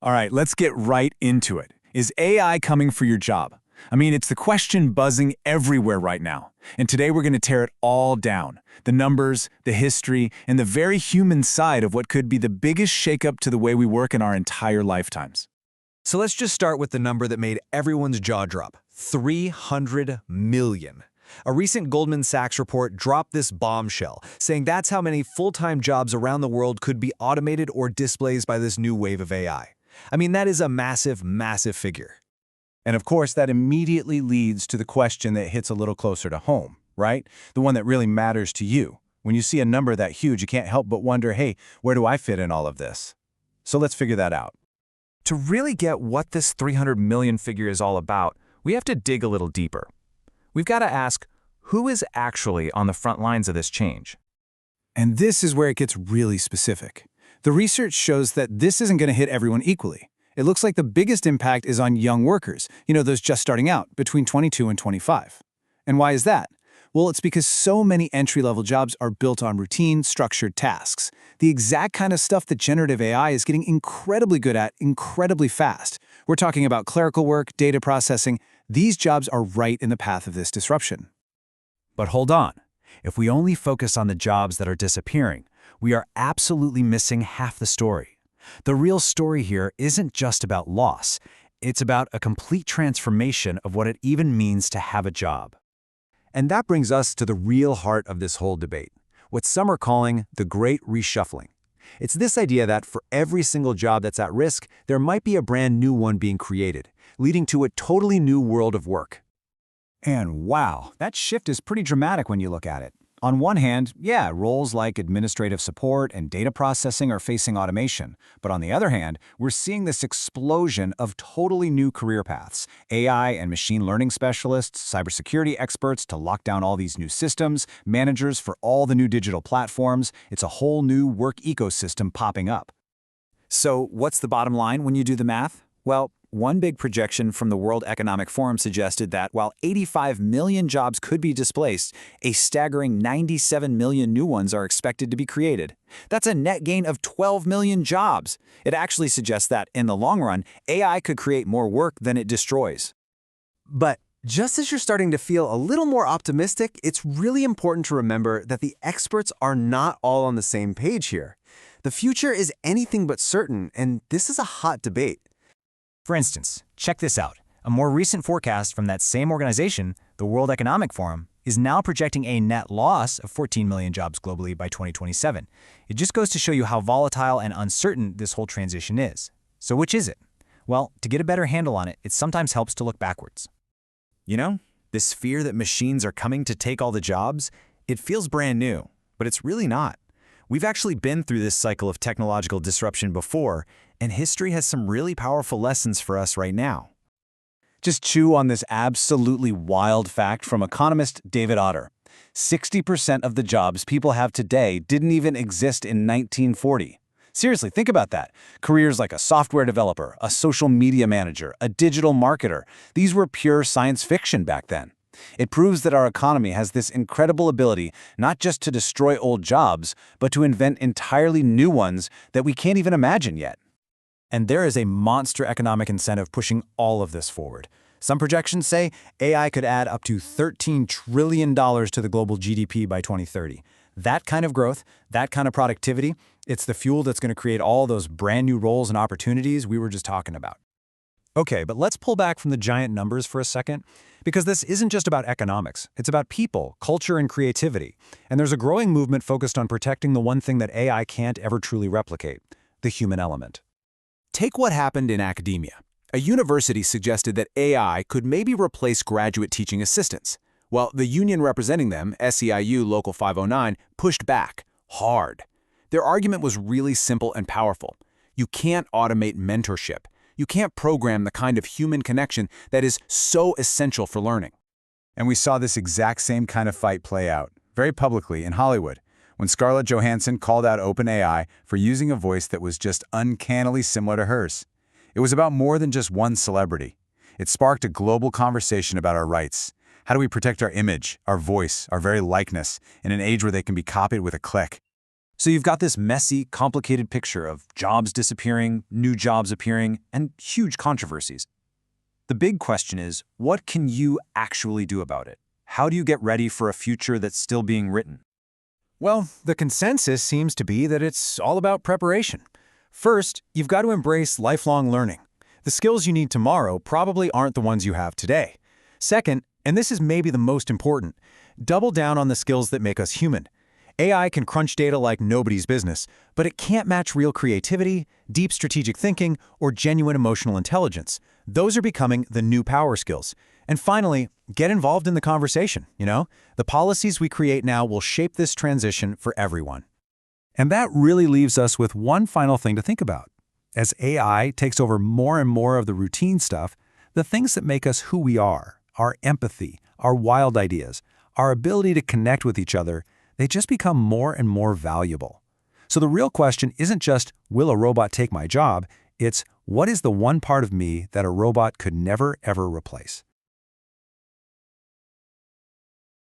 All right, let's get right into it. Is AI coming for your job? I mean, it's the question buzzing everywhere right now. And today we're going to tear it all down. The numbers, the history, and the very human side of what could be the biggest shakeup to the way we work in our entire lifetimes. So let's just start with the number that made everyone's jaw drop, 300 million. A recent Goldman Sachs report dropped this bombshell, saying that's how many full-time jobs around the world could be automated or displaced by this new wave of AI. I mean, that is a massive, massive figure. And of course, that immediately leads to the question that hits a little closer to home, right? The one that really matters to you. When you see a number that huge, you can't help but wonder, hey, where do I fit in all of this? So let's figure that out. To really get what this 300 million figure is all about, we have to dig a little deeper. We've got to ask, who is actually on the front lines of this change? And this is where it gets really specific. The research shows that this isn't going to hit everyone equally. It looks like the biggest impact is on young workers, those just starting out, between 22 and 25. And why is that? Well, it's because so many entry-level jobs are built on routine, structured tasks. The exact kind of stuff that generative AI is getting incredibly good at, incredibly fast. We're talking about clerical work, data processing. These jobs are right in the path of this disruption. But hold on. If we only focus on the jobs that are disappearing, we are absolutely missing half the story. The real story here isn't just about loss. It's about a complete transformation of what it even means to have a job. And that brings us to the real heart of this whole debate, what some are calling the Great Reshuffling. It's this idea that for every single job that's at risk, there might be a brand new one being created, leading to a totally new world of work. And wow, that shift is pretty dramatic when you look at it. On one hand, yeah, roles like administrative support and data processing are facing automation. But on the other hand, we're seeing this explosion of totally new career paths. AI and machine learning specialists, cybersecurity experts to lock down all these new systems, managers for all the new digital platforms. It's a whole new work ecosystem popping up. So what's the bottom line when you do the math? Well, one big projection from the World Economic Forum suggested that while 85 million jobs could be displaced, a staggering 97 million new ones are expected to be created. That's a net gain of 12 million jobs. It actually suggests that, in the long run, AI could create more work than it destroys. But just as you're starting to feel a little more optimistic, it's really important to remember that the experts are not all on the same page here. The future is anything but certain, and this is a hot debate. For instance, check this out. A more recent forecast from that same organization, the World Economic Forum, is now projecting a net loss of 14 million jobs globally by 2027. It just goes to show you how volatile and uncertain this whole transition is. So which is it? Well, to get a better handle on it, it sometimes helps to look backwards. This fear that machines are coming to take all the jobs, it feels brand new, but it's really not. We've actually been through this cycle of technological disruption before, and history has some really powerful lessons for us right now. Just chew on this absolutely wild fact from economist David Otter. 60% of the jobs people have today didn't even exist in 1940. Seriously, think about that. Careers like a software developer, a social media manager, a digital marketer, these were pure science fiction back then. It proves that our economy has this incredible ability not just to destroy old jobs, but to invent entirely new ones that we can't even imagine yet. And there is a monster economic incentive pushing all of this forward. Some projections say AI could add up to $13 trillion to the global GDP by 2030. That kind of growth, that kind of productivity, it's the fuel that's going to create all those brand new roles and opportunities we were just talking about. Okay, but let's pull back from the giant numbers for a second, because this isn't just about economics. It's about people, culture, and creativity. And there's a growing movement focused on protecting the one thing that AI can't ever truly replicate, the human element. Take what happened in academia. A university suggested that AI could maybe replace graduate teaching assistants. Well, the union representing them, SEIU Local 509, pushed back hard. Their argument was really simple and powerful. You can't automate mentorship. You can't program the kind of human connection that is so essential for learning. And we saw this exact same kind of fight play out, very publicly in Hollywood, when Scarlett Johansson called out OpenAI for using a voice that was just uncannily similar to hers. It was about more than just one celebrity. It sparked a global conversation about our rights. How do we protect our image, our voice, our very likeness, in an age where they can be copied with a click? So you've got this messy, complicated picture of jobs disappearing, new jobs appearing, and huge controversies. The big question is, what can you actually do about it? How do you get ready for a future that's still being written? Well, the consensus seems to be that it's all about preparation. First, you've got to embrace lifelong learning. The skills you need tomorrow probably aren't the ones you have today. Second, and this is maybe the most important, double down on the skills that make us human. AI can crunch data like nobody's business, but it can't match real creativity, deep strategic thinking, or genuine emotional intelligence. Those are becoming the new power skills. And finally, get involved in the conversation, The policies we create now will shape this transition for everyone. And that really leaves us with one final thing to think about. As AI takes over more and more of the routine stuff, the things that make us who we are, our empathy, our wild ideas, our ability to connect with each other, they just become more and more valuable. So the real question isn't just, will a robot take my job? It's, what is the one part of me that a robot could never, ever replace?